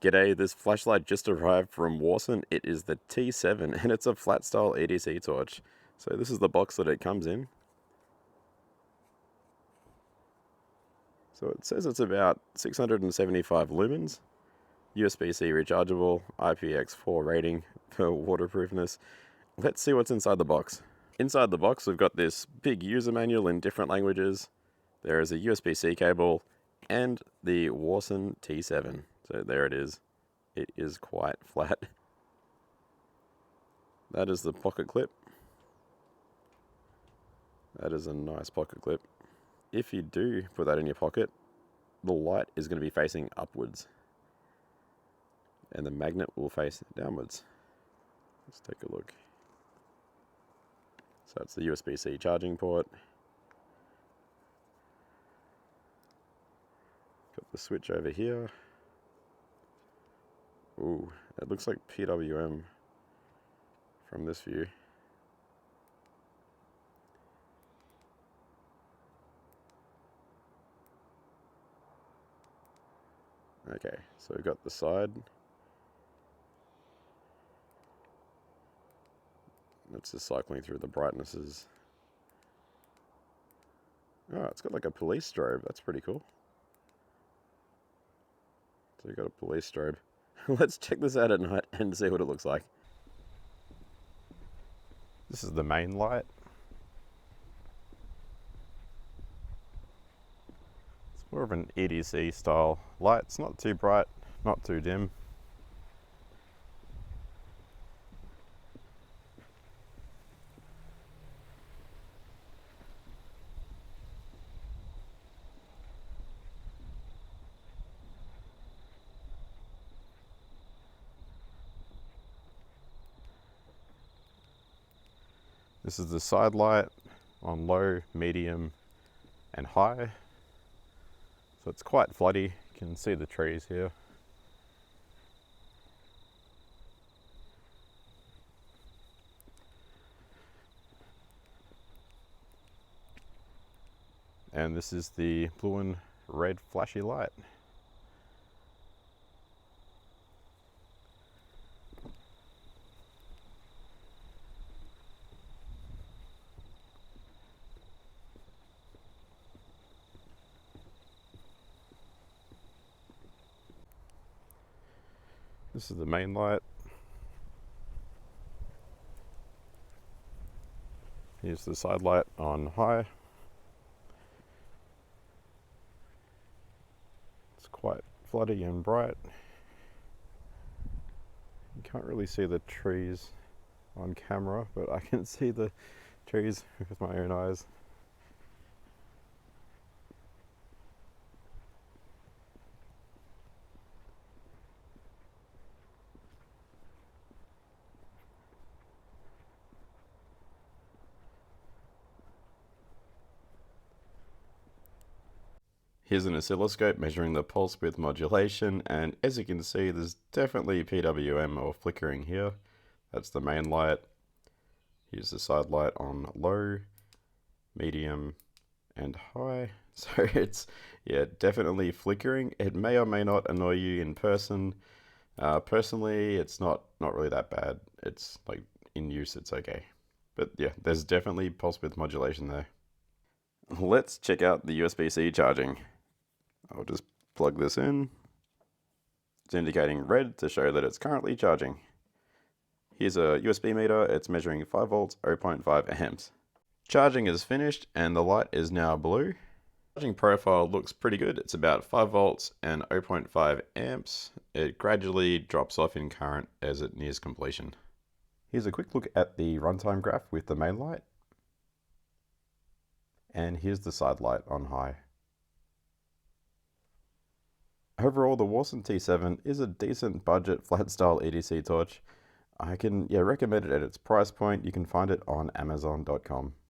G'day, this flashlight just arrived from WARSUN. It is the T7 and it's a flat style EDC torch. So this is the box that it comes in. So it says it's about 675 lumens, USB-C rechargeable, IPX4 rating for waterproofness. Let's see what's inside the box. Inside the box we've got this big user manual in different languages. There is a USB-C cable and the WARSUN T7. So there it is. It is quite flat. That is the pocket clip. That is a nice pocket clip. If you do put that in your pocket, the light is going to be facing upwards and the magnet will face downwards. Let's take a look. So that's the USB-C charging port. Got the switch over here. Ooh, it looks like PWM from this view. Okay, so we've got the side. That's just cycling through the brightnesses. Oh, it's got like a police strobe. That's pretty cool. So you've got a police strobe. Let's check this out at night and see what it looks like. This is the main light. It's more of an EDC style light. It's not too bright, not too dim. This is the side light on low, medium, and high. So it's quite floody. You can see the trees here. And this is the blue and red flashy light. This is the main light. Here's the side light on high. It's quite floody and bright. You can't really see the trees on camera, but I can see the trees with my own eyes. Here's an oscilloscope measuring the pulse width modulation, and as you can see there's definitely PWM or flickering here. That's the main light. Here's the side light on low, medium, and high. So it's, yeah, definitely flickering. It may or may not annoy you in person. Personally, it's not really that bad. It's like in use, it's okay. But yeah, there's definitely pulse width modulation there. Let's check out the USB-C charging. I'll just plug this in. It's indicating red to show that it's currently charging. Here's a USB meter. It's measuring 5 volts, 0.5 amps. Charging is finished and the light is now blue. Charging profile looks pretty good. It's about 5 volts and 0.5 amps. It gradually drops off in current as it nears completion. Here's a quick look at the runtime graph with the main light. And here's the side light on high. Overall, the WARSUN T7 is a decent budget flat style EDC torch. I can recommend it at its price point. You can find it on Amazon.com.